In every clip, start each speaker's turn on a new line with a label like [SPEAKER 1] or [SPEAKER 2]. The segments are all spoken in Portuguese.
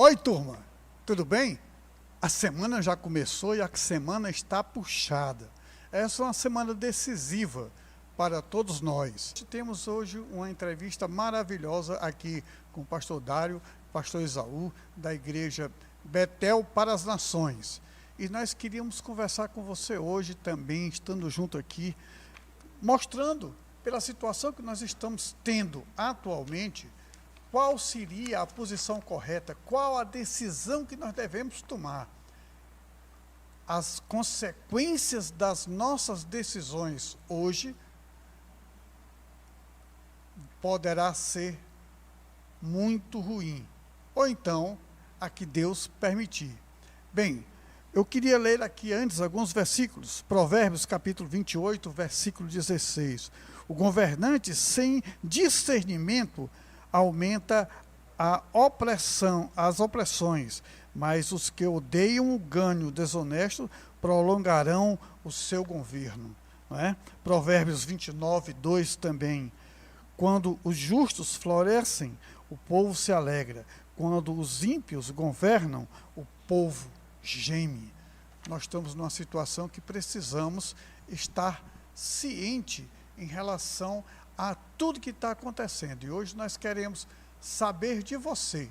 [SPEAKER 1] Oi, turma, tudo bem? A semana já começou e a semana está puxada. Essa é uma semana decisiva para todos nós. Temos hoje uma entrevista maravilhosa aqui com o pastor Dário, pastor Esaú, da igreja Betel para as Nações. E nós queríamos conversar com você hoje também, estando junto aqui, mostrando, pela situação que nós estamos tendo atualmente, qual seria a posição correta, qual a decisão que nós devemos tomar. As consequências das nossas decisões hoje poderá ser muito ruim, ou então a que Deus permitir. Bem, eu queria ler aqui antes alguns versículos, Provérbios capítulo 28, versículo 16. O governante sem discernimento aumenta as opressões, mas os que odeiam o ganho desonesto prolongarão o seu governo. Não é? Provérbios 29, 2 também. Quando os justos florescem, o povo se alegra. Quando os ímpios governam, o povo geme. Nós estamos numa situação que precisamos estar ciente em relação a tudo que está acontecendo. E hoje nós queremos saber de você.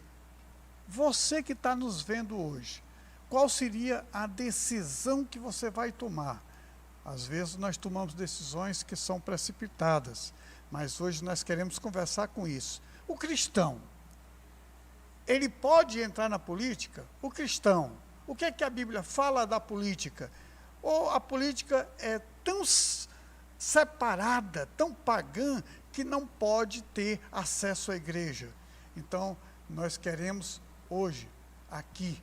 [SPEAKER 1] Você que está nos vendo hoje, qual seria a decisão que você vai tomar? Às vezes nós tomamos decisões que são precipitadas, mas hoje nós queremos conversar com isso. O cristão, ele pode entrar na política? O cristão, o que é que a Bíblia fala da política? Ou a política é tão separada, tão pagã, que não pode ter acesso à igreja? Então, nós queremos hoje, aqui,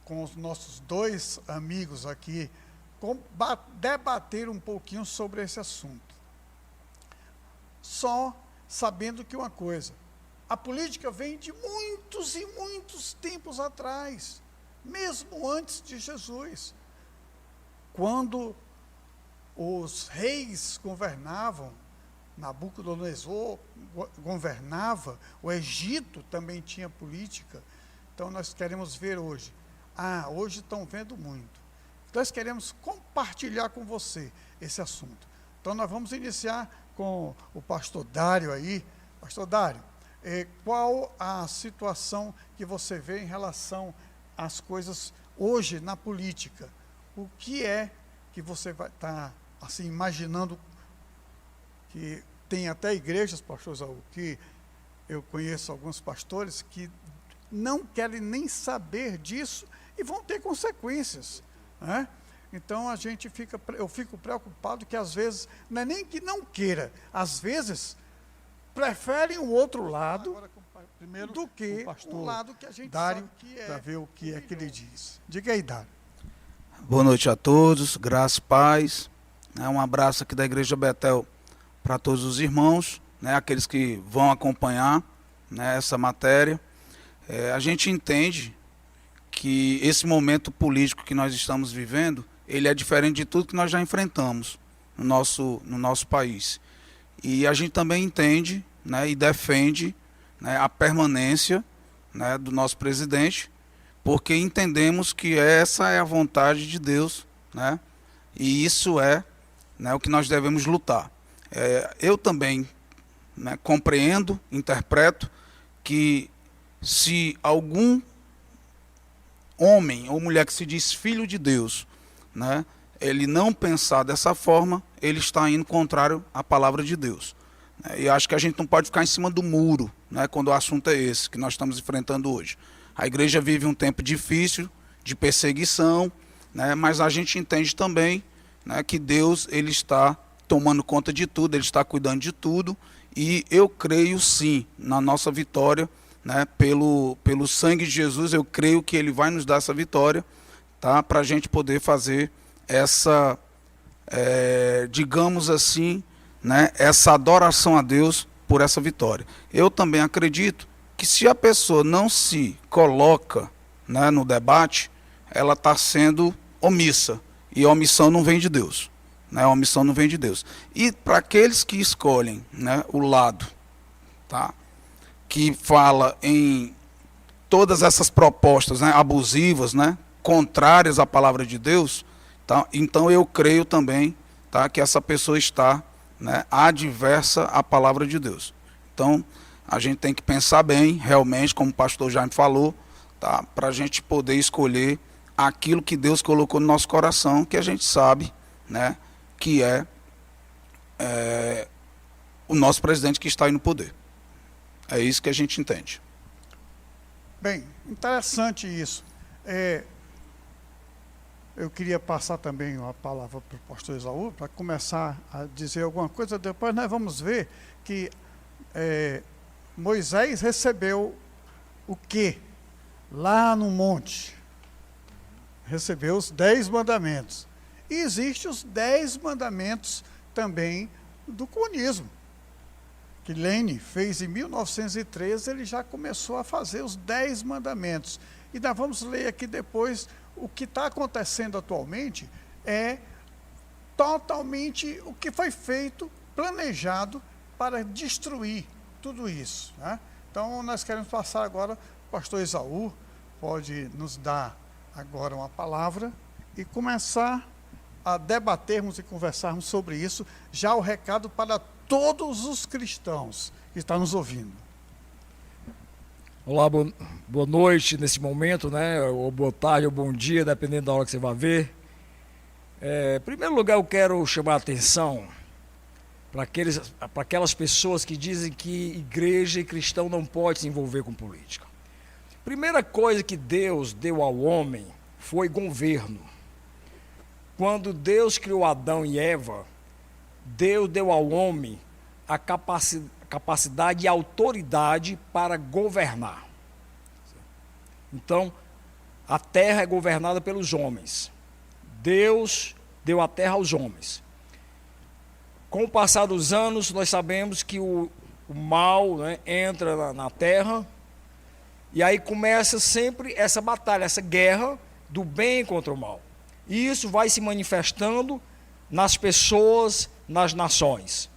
[SPEAKER 1] com os nossos dois amigos aqui, debater um pouquinho sobre esse assunto. Só sabendo que uma coisa, a política vem de muitos e muitos tempos atrás, mesmo antes de Jesus, quando os reis governavam, Nabucodonosor governava, o Egito também tinha política. Então nós queremos ver hoje. Hoje estão vendo muito. Nós queremos compartilhar com você esse assunto. Então nós vamos iniciar com o pastor Dário aí. Pastor Dário, qual a situação que você vê em relação às coisas hoje na política? O que é que você vai estar assim, imaginando, que tem até igrejas, pastor Saul, que eu conheço alguns pastores que não querem nem saber disso e vão ter consequências, né? Então eu fico preocupado que às vezes, não é nem que não queira, às vezes preferem o outro lado do que o lado que a gente Dário, sabe que é, para ver o que é que ele diz. Diga aí, Dário.
[SPEAKER 2] Boa noite a todos, graça e paz. Um abraço aqui da Igreja Betel para todos os irmãos, aqueles que vão acompanhar essa matéria. A gente entende que esse momento político que nós estamos vivendo, ele é diferente de tudo que nós já enfrentamos no nosso país. E a gente também entende e defende a permanência do nosso presidente, porque entendemos que essa é a vontade de Deus, e isso é o que nós devemos lutar. Eu também compreendo, interpreto que se algum homem ou mulher que se diz filho de Deus, ele não pensar dessa forma, ele está indo contrário à palavra de Deus. E acho que a gente não pode ficar em cima do muro, quando o assunto é esse que nós estamos enfrentando hoje. A igreja vive um tempo difícil, de perseguição, mas a gente entende também que Deus ele está tomando conta de tudo, ele está cuidando de tudo, e eu creio sim na nossa vitória, pelo sangue de Jesus. Eu creio que ele vai nos dar essa vitória, para a gente poder fazer essa, digamos assim, essa adoração a Deus por essa vitória. Eu também acredito que se a pessoa não se coloca no debate, ela está sendo omissa, e a omissão não vem de Deus. A omissão não vem de Deus. E para aqueles que escolhem o lado, que fala em todas essas propostas, né, abusivas, né, contrárias à palavra de Deus, tá? Então eu creio também, tá, que essa pessoa está, né, adversa à palavra de Deus. Então a gente tem que pensar bem, realmente, como o pastor Jaime falou, tá, para a gente poder escolher aquilo que Deus colocou no nosso coração, que a gente sabe, né, que é o nosso presidente que está aí no poder. É isso que a gente entende.
[SPEAKER 1] Bem, interessante isso. Eu queria passar também a palavra para o pastor Esaú, para começar a dizer alguma coisa. Depois nós vamos ver que Moisés recebeu o quê? Lá no monte. Recebeu os 10 mandamentos. E existem os 10 mandamentos também do comunismo, que Lenin fez em 1913, ele já começou a fazer os 10 mandamentos. E nós vamos ler aqui depois, o que está acontecendo atualmente é totalmente o que foi feito, planejado para destruir tudo isso, né? Então nós queremos passar agora, o pastor Esaú pode nos dar agora uma palavra e começar a debatermos e conversarmos sobre isso, já o recado para todos os cristãos que estão nos ouvindo.
[SPEAKER 3] Olá, boa noite nesse momento, né? Ou boa tarde, ou bom dia, dependendo da hora que você vai ver. Em primeiro lugar, eu quero chamar a atenção para aquelas pessoas que dizem que igreja e cristão não pode se envolver com política. Primeira coisa que Deus deu ao homem foi governo. Quando Deus criou Adão e Eva, Deus deu ao homem a capacidade e autoridade para governar. Então, a terra é governada pelos homens. Deus deu a terra aos homens. Com o passar dos anos, nós sabemos que o mal, né, entra na terra, e aí começa sempre essa batalha, essa guerra do bem contra o mal. E isso vai se manifestando nas pessoas, nas nações.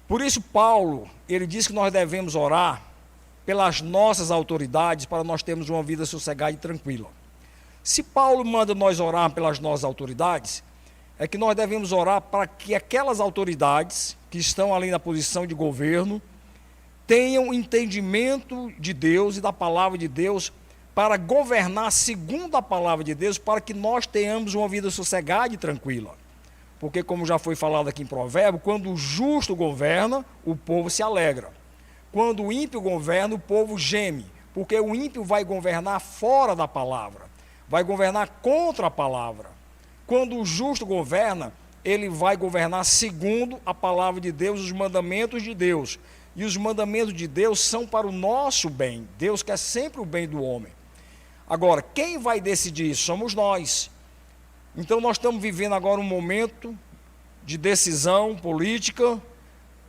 [SPEAKER 3] Por isso Paulo, ele diz que nós devemos orar pelas nossas autoridades para nós termos uma vida sossegada e tranquila. Se Paulo manda nós orar pelas nossas autoridades, é que nós devemos orar para que aquelas autoridades que estão ali na posição de governo tenham entendimento de Deus e da palavra de Deus para governar segundo a palavra de Deus, para que nós tenhamos uma vida sossegada e tranquila. Porque, como já foi falado aqui em Provérbio, quando o justo governa, o povo se alegra. Quando o ímpio governa, o povo geme, porque o ímpio vai governar fora da palavra, vai governar contra a palavra. Quando o justo governa, ele vai governar segundo a palavra de Deus, os mandamentos de Deus. E os mandamentos de Deus são para o nosso bem. Deus quer sempre o bem do homem. Agora, quem vai decidir isso? Somos nós. Então nós estamos vivendo agora um momento de decisão política.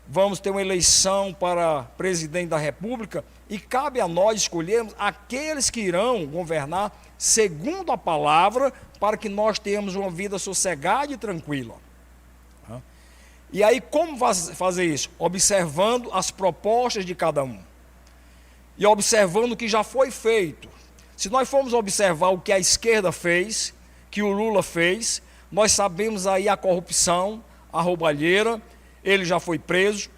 [SPEAKER 3] Vamos ter uma eleição para presidente da República e cabe a nós escolhermos aqueles que irão governar segundo a palavra, para que nós tenhamos uma vida sossegada e tranquila. E aí, como fazer isso? Observando as propostas de cada um. E observando o que já foi feito. Se nós formos observar o que a esquerda fez, que o Lula fez, nós sabemos aí a corrupção, a roubalheira. Ele já foi preso,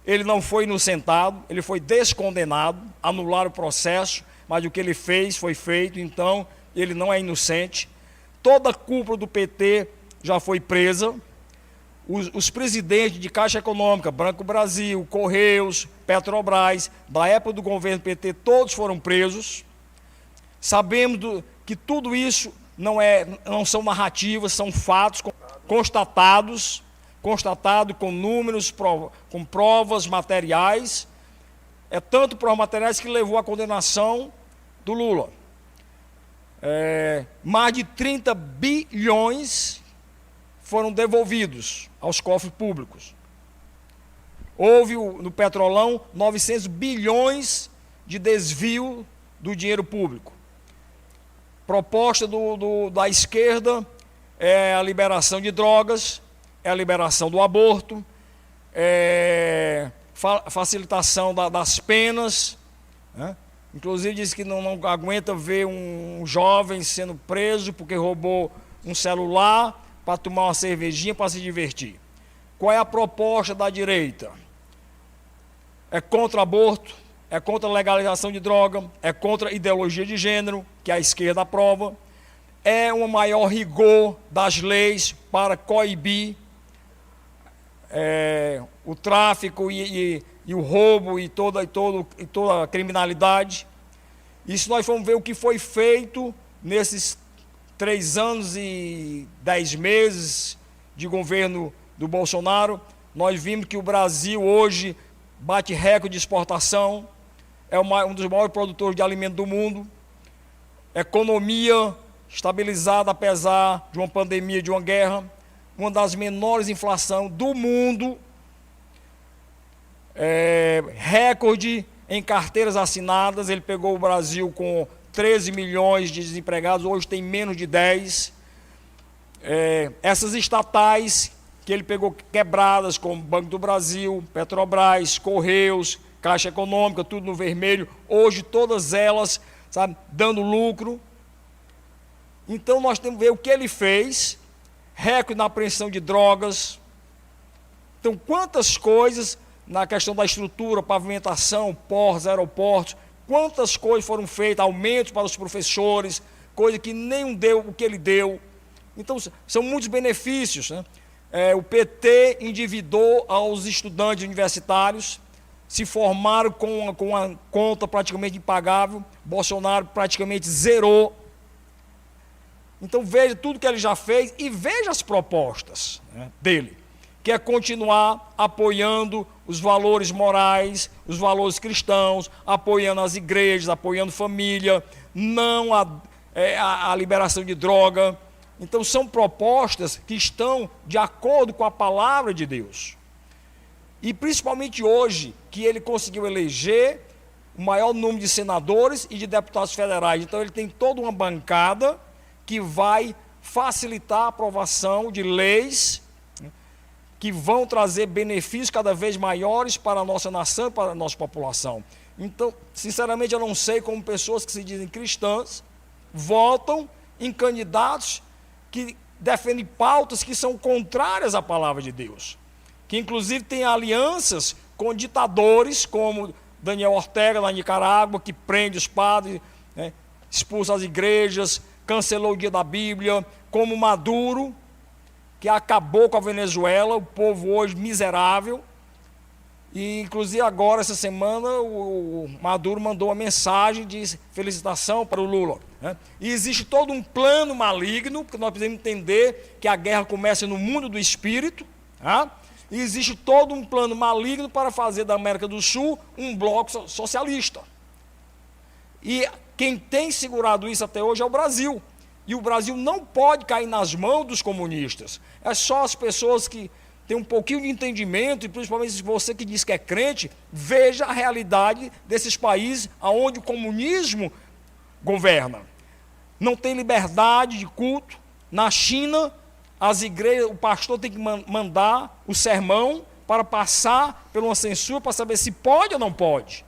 [SPEAKER 3] ele não foi inocentado, ele foi descondenado, anularam o processo, mas o que ele fez foi feito, então ele não é inocente. Toda a cúpula do PT já foi presa. Os presidentes de Caixa Econômica, Banco Brasil, Correios, Petrobras, da época do governo PT, todos foram presos. Sabemos que tudo isso não são narrativas, são fatos constatados com números, com provas materiais. É tanto provas materiais que levou à condenação do Lula. Mais de 30 bilhões foram devolvidos aos cofres públicos. Houve no Petrolão 900 bilhões de desvio do dinheiro público. Proposta da esquerda é a liberação de drogas, é a liberação do aborto, facilitação das penas, né? Inclusive disse que não aguenta ver um jovem sendo preso porque roubou um celular para tomar uma cervejinha para se divertir. Qual é a proposta da direita? É contra aborto, é contra a legalização de droga, é contra a ideologia de gênero, que a esquerda aprova, é um maior rigor das leis para coibir o tráfico e o roubo e toda a criminalidade. E se nós formos ver o que foi feito nesses 3 anos e 10 meses de governo do Bolsonaro, nós vimos que o Brasil hoje bate recorde de exportação, é um dos maiores produtores de alimento do mundo, economia estabilizada apesar de uma pandemia, de uma guerra, uma das menores inflações do mundo, recorde em carteiras assinadas. Ele pegou o Brasil com 13 milhões de desempregados, hoje tem menos de 10. Essas estatais que ele pegou quebradas, como Banco do Brasil, Petrobras, Correios, Caixa Econômica, tudo no vermelho, hoje todas elas, sabe, dando lucro. Então nós temos que ver o que ele fez, recorde na apreensão de drogas. Então quantas coisas na questão da estrutura, pavimentação, portos, aeroportos, quantas coisas foram feitas, aumentos para os professores, coisa que nem deu o que ele deu. Então são muitos benefícios, né? O PT endividou aos estudantes universitários, se formaram com uma conta praticamente impagável, Bolsonaro praticamente zerou. Então veja tudo que ele já fez e veja as propostas, né, dele, que é continuar apoiando os valores morais, os valores cristãos, apoiando as igrejas, apoiando família, não a liberação de droga. Então são propostas que estão de acordo com a palavra de Deus. E principalmente hoje, que ele conseguiu eleger o maior número de senadores e de deputados federais. Então ele tem toda uma bancada que vai facilitar a aprovação de leis que vão trazer benefícios cada vez maiores para a nossa nação e para a nossa população. Então, sinceramente, eu não sei como pessoas que se dizem cristãs votam em candidatos que defendem pautas que são contrárias à palavra de Deus, que inclusive têm alianças com ditadores como Daniel Ortega na Nicarágua, que prende os padres, né, expulsa as igrejas, cancelou o dia da Bíblia, como Maduro, que acabou com a Venezuela, o povo hoje miserável. E inclusive agora, essa semana, o Maduro mandou uma mensagem de felicitação para o Lula, né? E existe todo um plano maligno, porque nós precisamos entender que a guerra começa no mundo do espírito, tá? E existe todo um plano maligno para fazer da América do Sul um bloco socialista. E quem tem segurado isso até hoje é o Brasil. E o Brasil não pode cair nas mãos dos comunistas. É só as pessoas que têm um pouquinho de entendimento, e principalmente você que diz que é crente, veja a realidade desses países onde o comunismo governa. Não tem liberdade de culto. Na China, as igrejas, o pastor tem que mandar o sermão para passar por uma censura para saber se pode ou não pode.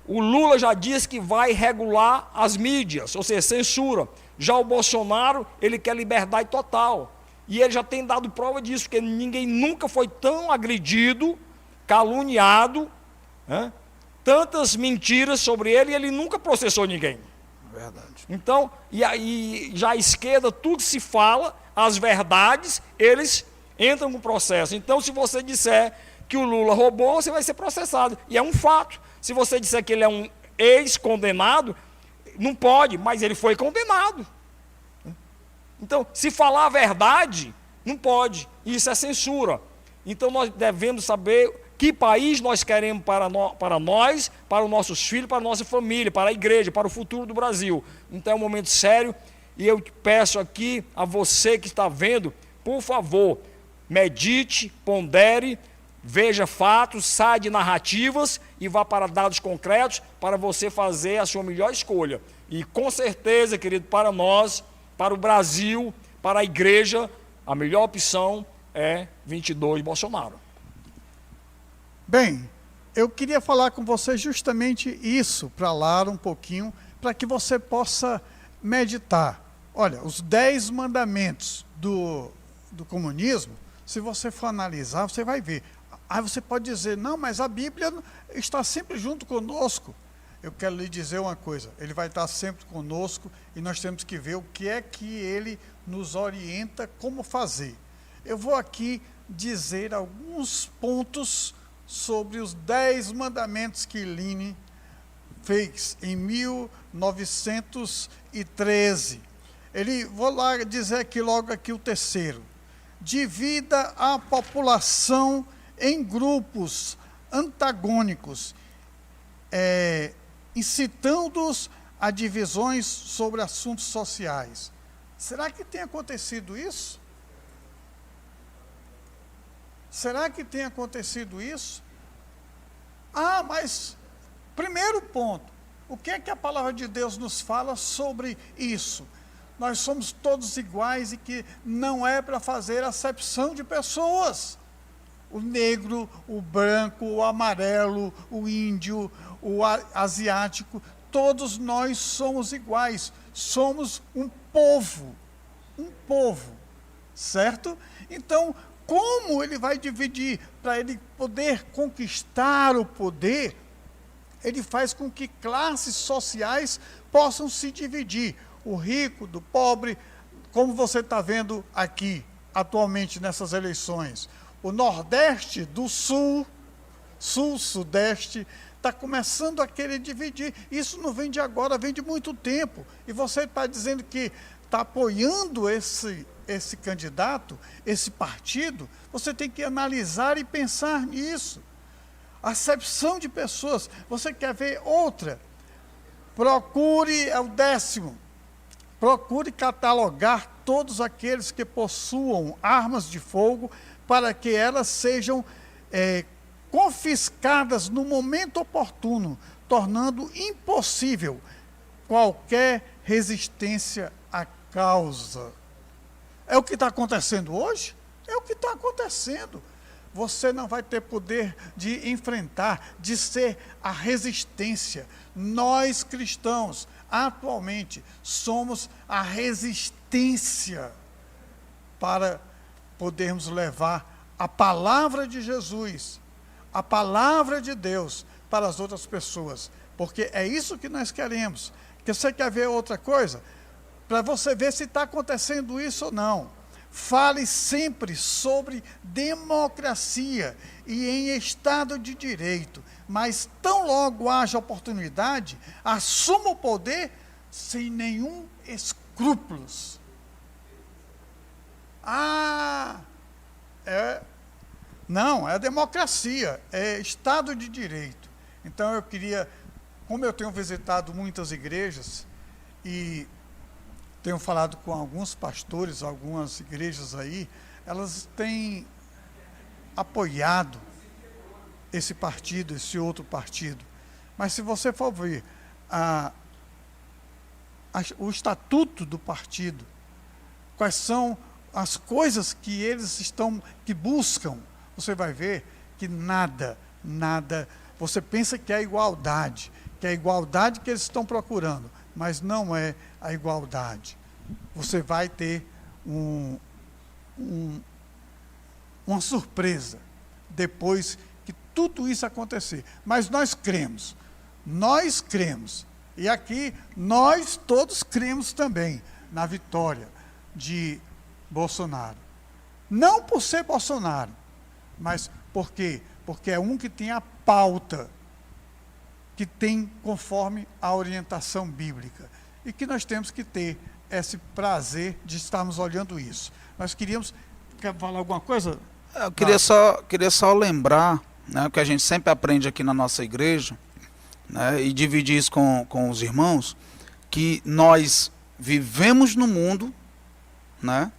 [SPEAKER 3] O Lula já disse que vai regular as mídias, ou seja, censura. Já o Bolsonaro, ele quer liberdade total. E ele já tem dado prova disso, porque ninguém nunca foi tão agredido, caluniado, né? Tantas mentiras sobre ele, e ele nunca processou ninguém.
[SPEAKER 2] Verdade.
[SPEAKER 3] Então, e aí já a esquerda, tudo se fala, as verdades, eles entram no processo. Então, se você disser que o Lula roubou, você vai ser processado. E é um fato. Se você disser que ele é um ex-condenado, não pode, mas ele foi condenado. Então, se falar a verdade, não pode. Isso é censura. Então, nós devemos saber que país nós queremos para nós, para os nossos filhos, para a nossa família, para a igreja, para o futuro do Brasil. Então, é um momento sério. E eu peço aqui a você que está vendo, por favor, medite, pondere, veja fatos, saia de narrativas e vá para dados concretos para você fazer a sua melhor escolha. E com certeza, querido, para nós, para o Brasil, para a igreja, a melhor opção é 22 Bolsonaro.
[SPEAKER 1] Bem, eu queria falar com você justamente isso, para lá um pouquinho, para que você possa meditar. Olha, os 10 mandamentos do comunismo, se você for analisar, você vai ver. Aí você pode dizer, não, mas a Bíblia está sempre junto conosco. Eu quero lhe dizer uma coisa, ele vai estar sempre conosco e nós temos que ver o que é que ele nos orienta como fazer. Eu vou aqui dizer alguns pontos sobre os 10 mandamentos que Lenin fez em 1913. Vou lá dizer aqui logo aqui o terceiro. Divida a população em grupos antagônicos, incitando-os a divisões sobre assuntos sociais. Será que tem acontecido isso? Será que tem acontecido isso? Ah, mas, primeiro ponto, o que é que a palavra de Deus nos fala sobre isso? Nós somos todos iguais e que não é para fazer acepção de pessoas. O negro, o branco, o amarelo, o índio, o asiático, todos nós somos iguais. Somos um povo, certo? Então, como ele vai dividir? Para ele poder conquistar o poder, ele faz com que classes sociais possam se dividir. O rico, do pobre, como você está vendo aqui, atualmente nessas eleições. O Nordeste do Sul, Sul-Sudeste, está começando a querer dividir. Isso não vem de agora, vem de muito tempo. E você está dizendo que está apoiando esse candidato, esse partido, você tem que analisar e pensar nisso. Acepção de pessoas. Você quer ver outra? Procure, é o 10º, procure catalogar todos aqueles que possuam armas de fogo para que elas sejam confiscadas no momento oportuno, tornando impossível qualquer resistência à causa. É o que está acontecendo hoje? É o que está acontecendo. Você não vai ter poder de enfrentar, de ser a resistência. Nós cristãos, atualmente, somos a resistência para podermos levar a palavra de Jesus, a palavra de Deus para as outras pessoas. Porque é isso que nós queremos. Que você quer ver outra coisa? Para você ver se está acontecendo isso ou não. Fale sempre sobre democracia e em Estado de Direito, mas tão logo haja oportunidade, assuma o poder sem nenhum escrúpulos. Não, é democracia, é Estado de Direito. Então eu queria, como eu tenho visitado muitas igrejas e tenho falado com alguns pastores, algumas igrejas aí, elas têm apoiado esse partido, esse outro partido. Mas se você for ver o estatuto do partido, quais são as coisas que eles que buscam, você vai ver que nada, você pensa que é a igualdade que eles estão procurando, mas não é a igualdade. Você vai ter uma surpresa depois que tudo isso acontecer. Mas nós cremos, e aqui nós todos cremos também na vitória de Bolsonaro. Não por ser Bolsonaro, mas por quê? Porque é um que tem a pauta, que tem conforme a orientação bíblica, e que nós temos que ter esse prazer de estarmos olhando isso. Nós queríamos... Quer falar alguma coisa?
[SPEAKER 2] Eu queria só lembrar, né, o que a gente sempre aprende aqui na nossa igreja, né, e dividir isso com os irmãos, que nós vivemos no mundo, né,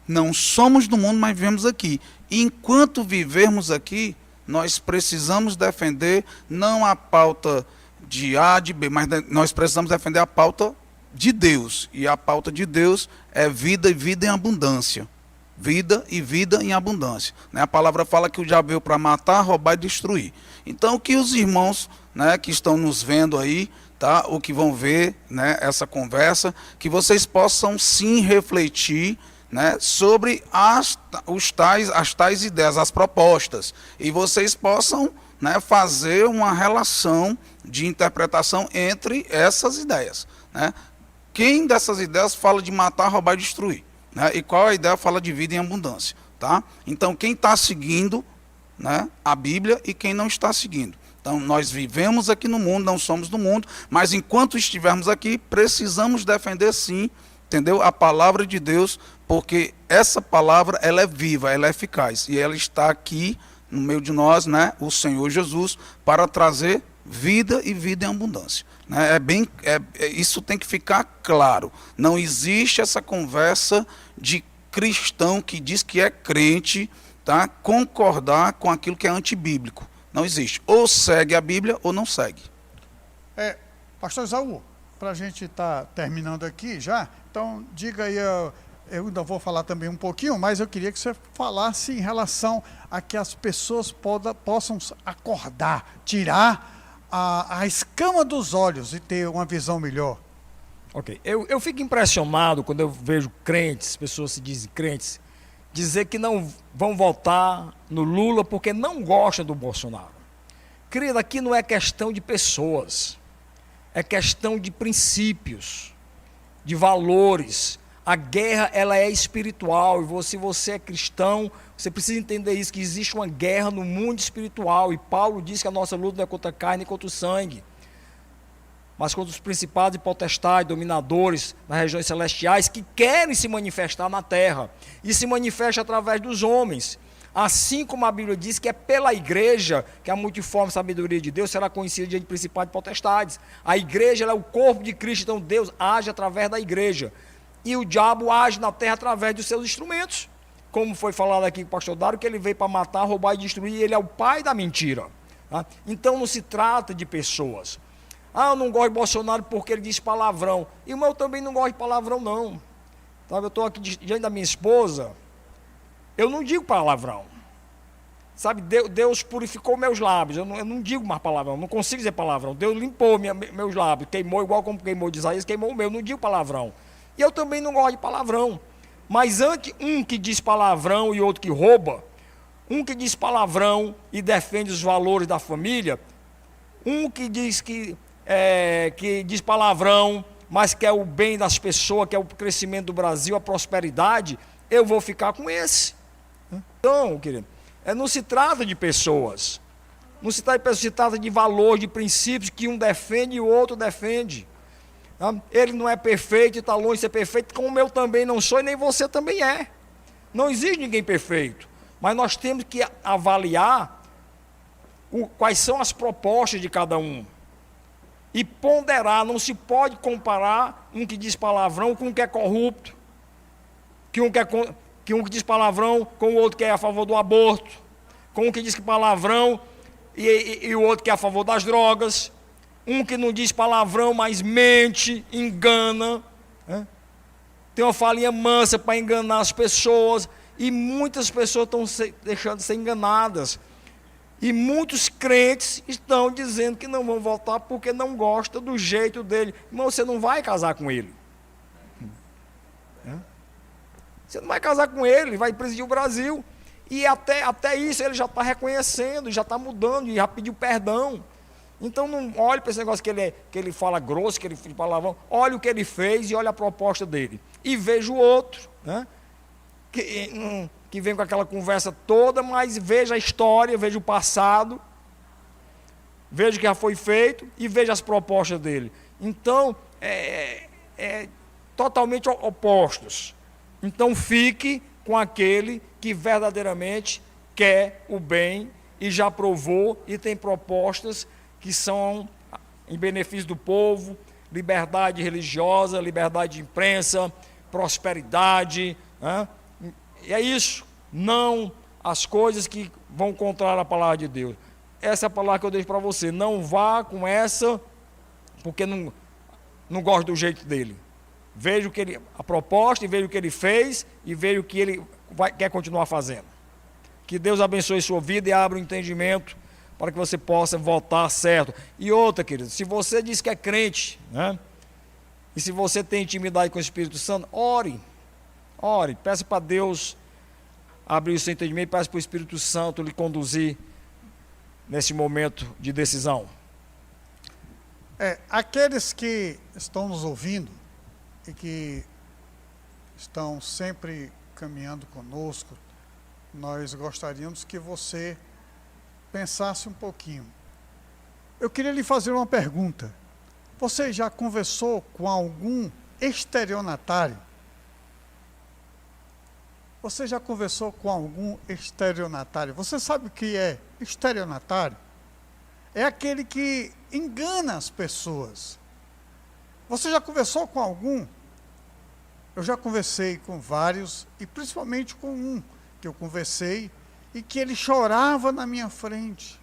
[SPEAKER 2] não somos do mundo, mas vivemos aqui. E enquanto vivermos aqui, nós precisamos defender não a pauta de A, de B, mas nós precisamos defender a pauta de Deus. E a pauta de Deus é vida e vida em abundância. vida e vida em abundância. Né? A palavra fala que o diabo veio para matar, roubar e destruir. Então, que os irmãos, né, que estão nos vendo aí, tá, ou que vão ver, né, essa conversa, que vocês possam sim refletir, né, sobre as tais ideias, as propostas, e vocês possam, né, fazer uma relação de interpretação entre essas ideias. Né? Quem dessas ideias fala de matar, roubar e destruir? Né? E qual a ideia fala de vida em abundância? Tá? Então, quem está seguindo, né, a Bíblia e quem não está seguindo. Então, nós vivemos aqui no mundo, não somos do mundo, mas enquanto estivermos aqui, precisamos defender sim, entendeu? A palavra de Deus, porque essa palavra, ela é viva, ela é eficaz, e ela está aqui no meio de nós, né, o Senhor Jesus, para trazer vida e vida em abundância. Né? Isso tem que ficar claro. Não existe essa conversa de cristão que diz que é crente, tá, concordar com aquilo que é antibíblico. Não existe. Ou segue a Bíblia ou não segue.
[SPEAKER 1] Pastor Isaú, para a gente estar terminando aqui já, então diga aí, eu ainda vou falar também um pouquinho, mas eu queria que você falasse em relação a que as pessoas possam acordar, tirar a escama dos olhos e ter uma visão melhor.
[SPEAKER 3] Ok, eu fico impressionado quando eu vejo crentes, pessoas se dizem crentes, dizer que não vão votar no Lula porque não gostam do Bolsonaro. Querido, aqui não é questão de pessoas, é questão de princípios, de valores. A guerra, ela é espiritual, e se você é cristão, você precisa entender isso, que existe uma guerra no mundo espiritual, e Paulo diz que a nossa luta não é contra a carne nem contra o sangue, mas contra os principados e potestades, dominadores nas regiões celestiais, que querem se manifestar na terra, e se manifesta através dos homens, assim como a Bíblia diz que é pela igreja que a multiforme sabedoria de Deus será conhecida diante de principados e potestades. A igreja, ela é o corpo de Cristo, então Deus age através da igreja, e o diabo age na terra através dos seus instrumentos, como foi falado aqui com o pastor Dário, que ele veio para matar, roubar e destruir, e ele é o pai da mentira. Tá? Então não se trata de pessoas. Eu não gosto de Bolsonaro porque ele diz palavrão. E eu também não gosto de palavrão, não. Sabe, eu estou aqui diante da minha esposa, eu não digo palavrão. Sabe, Deus purificou meus lábios, eu não digo mais palavrão, não consigo dizer palavrão. Deus limpou meus lábios, queimou igual como queimou de Isaías, queimou o meu, eu não digo palavrão. E eu também não gosto de palavrão. Mas antes um que diz palavrão e outro que rouba, um que diz palavrão e defende os valores da família, um que diz que diz palavrão, mas quer o bem das pessoas, quer o crescimento do Brasil, a prosperidade, eu vou ficar com esse. Então, querido, não se trata de pessoas, não se trata de pessoas, se trata de valores, de princípios que um defende e o outro defende. Ele não é perfeito e está longe de ser perfeito, como eu também não sou e nem você também é. Não existe ninguém perfeito, mas nós temos que avaliar quais são as propostas de cada um e ponderar. Não se pode comparar um que diz palavrão com um que é corrupto, que um que diz palavrão com o outro que é a favor do aborto, com um que diz que palavrão e o outro que é a favor das drogas. Um que não diz palavrão, mas mente, engana, tem uma falinha mansa para enganar as pessoas, e muitas pessoas estão deixando de ser enganadas, e muitos crentes estão dizendo que não vão votar porque não gostam do jeito dele. Irmão, você não vai casar com ele, você não vai casar com ele vai presidir o Brasil, e até isso ele já está reconhecendo, já está mudando, e já pediu perdão. Então não olhe para esse negócio que ele fala grosso, que ele fala palavrão. Olhe o que ele fez e olhe a proposta dele. E veja o outro, né? Que vem com aquela conversa toda, mas veja a história, veja o passado, veja o que já foi feito e veja as propostas dele. Então, totalmente opostos. Então fique com aquele que verdadeiramente quer o bem e já provou e tem propostas que são em benefício do povo, liberdade religiosa, liberdade de imprensa, prosperidade, né? E é isso, não as coisas que vão contrário à palavra de Deus. Essa é a palavra que eu deixo para você, não vá com essa, porque não gosto do jeito dele. Veja a proposta, e veja o que ele fez, e veja o que ele quer continuar fazendo. Que Deus abençoe sua vida e abra o entendimento para que você possa votar certo. E outra, querido, se você diz que é crente, né? E se você tem intimidade com o Espírito Santo, ore, peça para Deus abrir o seu entendimento, peça para o Espírito Santo lhe conduzir nesse momento de decisão.
[SPEAKER 1] Aqueles que estão nos ouvindo e que estão sempre caminhando conosco, nós gostaríamos que você pensasse um pouquinho. Eu queria lhe fazer uma pergunta. Você já conversou com algum estelionatário? Você já conversou com algum estelionatário? Você sabe o que é estelionatário? É aquele que engana as pessoas. Você já conversou com algum? Eu já conversei com vários, e principalmente com um que eu conversei, e que ele chorava na minha frente.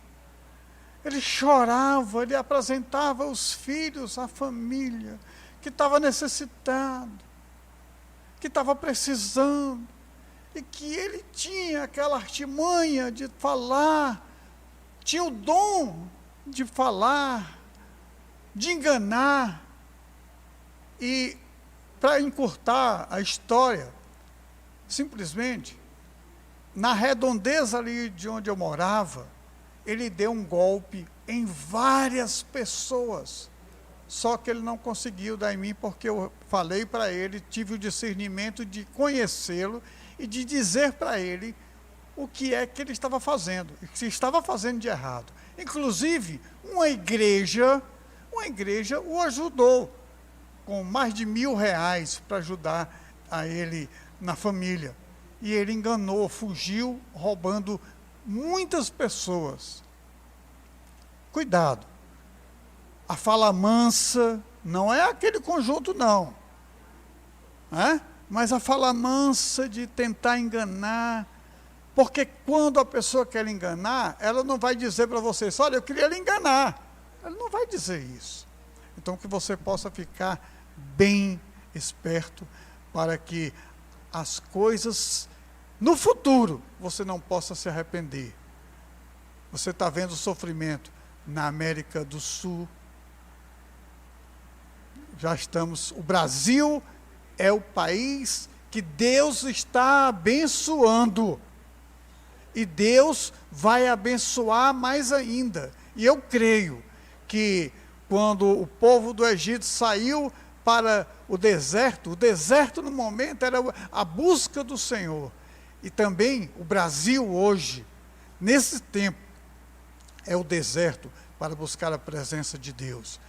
[SPEAKER 1] Ele chorava, ele apresentava os filhos, a família, que estava necessitado, que estava precisando, e que ele tinha aquela artimanha de falar, tinha o dom de falar, de enganar. E para encurtar a história, simplesmente, na redondeza ali de onde eu morava, ele deu um golpe em várias pessoas. Só que ele não conseguiu dar em mim, porque eu falei para ele, tive o discernimento de conhecê-lo e de dizer para ele o que é que ele estava fazendo, e que se estava fazendo de errado. Inclusive, uma igreja o ajudou com mais de R$1.000 para ajudar a ele na família. E ele enganou, fugiu, roubando muitas pessoas. Cuidado. A fala mansa não é aquele conjunto, não. Mas a fala mansa de tentar enganar. Porque quando a pessoa quer lhe enganar, ela não vai dizer para você, olha, eu queria lhe enganar. Ela não vai dizer isso. Então, que você possa ficar bem esperto para que as coisas, no futuro, você não possa se arrepender. Você está vendo o sofrimento na América do Sul. O Brasil é o país que Deus está abençoando. E Deus vai abençoar mais ainda. E eu creio que quando o povo do Egito saiu para o deserto no momento era a busca do Senhor. E também o Brasil hoje, nesse tempo, é o deserto para buscar a presença de Deus.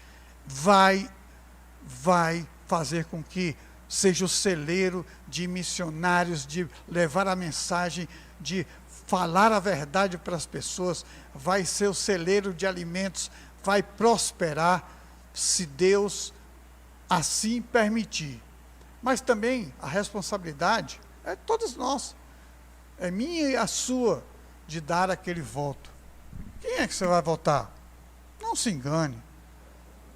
[SPEAKER 1] Vai fazer com que seja o celeiro de missionários, de levar a mensagem, de falar a verdade para as pessoas, vai ser o celeiro de alimentos, vai prosperar, se Deus assim permitir. Mas também a responsabilidade é de todos nós, é minha e a sua, de dar aquele voto. Quem é que você vai votar? Não se engane.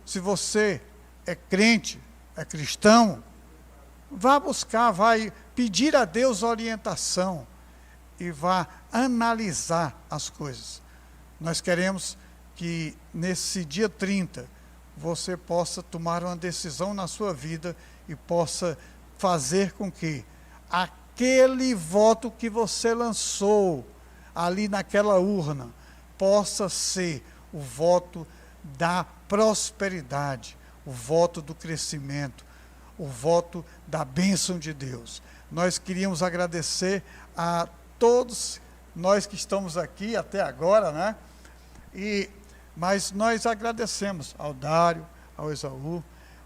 [SPEAKER 1] Se você é crente, é cristão, vá buscar, vai pedir a Deus orientação e vá analisar as coisas. Nós queremos que nesse dia 30 você possa tomar uma decisão na sua vida e possa fazer com que aquele voto que você lançou ali naquela urna possa ser o voto da prosperidade, o voto do crescimento, o voto da bênção de Deus. Nós queríamos agradecer a todos nós que estamos aqui até agora, né? Mas nós agradecemos ao Dário, ao Esaú,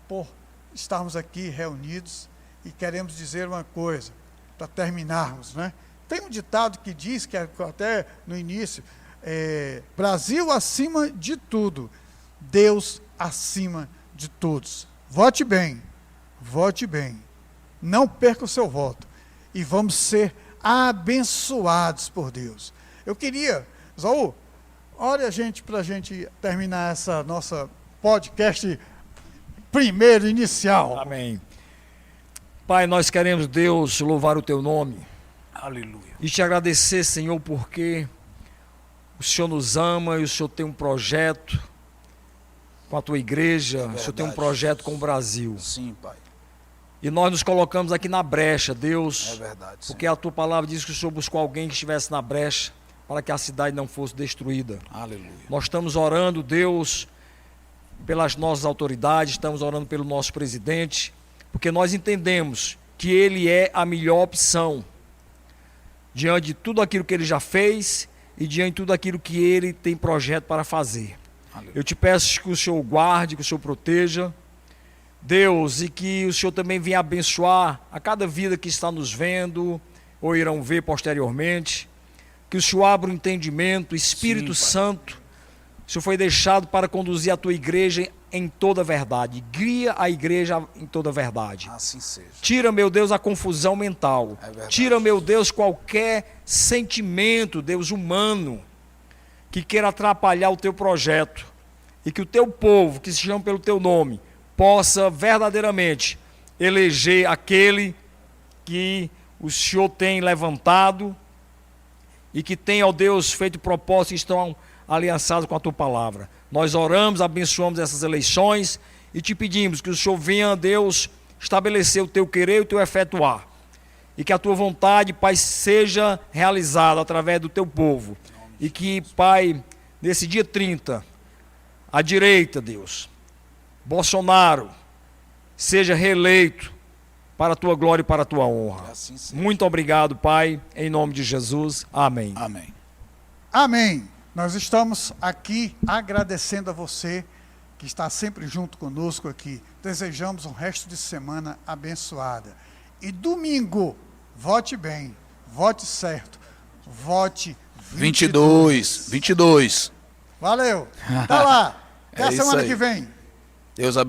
[SPEAKER 1] por estarmos aqui reunidos, e queremos dizer uma coisa, para terminarmos, né? Tem um ditado que diz, que até no início, Brasil acima de tudo, Deus acima de todos. Vote bem, não perca o seu voto, e vamos ser abençoados por Deus. Eu queria, Esaú, ore a gente para a gente terminar essa nossa podcast primeiro, inicial.
[SPEAKER 3] Amém. Pai, nós queremos, Deus, louvar o teu nome,
[SPEAKER 2] Aleluia.
[SPEAKER 3] E te agradecer, Senhor, porque o Senhor nos ama e o Senhor tem um projeto com a tua igreja, o Senhor tem um projeto com o Brasil.
[SPEAKER 2] Sim, Pai.
[SPEAKER 3] E nós nos colocamos aqui na brecha, Deus,
[SPEAKER 2] É verdade, Senhor.
[SPEAKER 3] porque a tua palavra diz que o Senhor buscou alguém que estivesse na brecha para que a cidade não fosse destruída.
[SPEAKER 2] Aleluia.
[SPEAKER 3] Nós estamos orando, Deus, pelas nossas autoridades, estamos orando pelo nosso presidente, porque nós entendemos que ele é a melhor opção diante de tudo aquilo que ele já fez e diante de tudo aquilo que ele tem projeto para fazer.
[SPEAKER 2] Aleluia.
[SPEAKER 3] Eu te peço que o Senhor guarde, que o Senhor proteja, Deus, e que o Senhor também venha abençoar a cada vida que está nos vendo ou irão ver posteriormente, que o Senhor abra o entendimento, Espírito
[SPEAKER 2] Sim, Pai.
[SPEAKER 3] Santo, o Senhor foi deixado para conduzir a tua igreja em toda a verdade, guia a igreja em toda a verdade.
[SPEAKER 2] Assim seja.
[SPEAKER 3] Tira, meu Deus, a confusão mental.
[SPEAKER 2] É verdade.
[SPEAKER 3] Tira, meu Deus, qualquer sentimento, Deus, humano, que queira atrapalhar o teu projeto. E que o teu povo, que se chama pelo teu nome, possa verdadeiramente eleger aquele que o Senhor tem levantado e que tem, ó Deus, feito propósitos e estão aliançados com a tua palavra. Nós oramos, abençoamos essas eleições e te pedimos que o Senhor venha, Deus, estabelecer o teu querer e o teu efetuar. E que a tua vontade, Pai, seja realizada através do teu povo. E que, Pai, nesse dia 30, à direita, Deus, Bolsonaro seja reeleito para a tua glória e para a tua honra.
[SPEAKER 2] Assim seja.
[SPEAKER 3] Muito obrigado, Pai, em nome de Jesus. Amém.
[SPEAKER 2] Amém.
[SPEAKER 1] Amém. Nós estamos aqui agradecendo a você que está sempre junto conosco aqui. Desejamos um resto de semana abençoada. E domingo, vote bem, vote certo, vote
[SPEAKER 2] 22.
[SPEAKER 1] Valeu. Tá lá. Até
[SPEAKER 2] É
[SPEAKER 1] a
[SPEAKER 2] isso
[SPEAKER 1] semana
[SPEAKER 2] aí.
[SPEAKER 1] que vem.
[SPEAKER 2] Deus abençoe.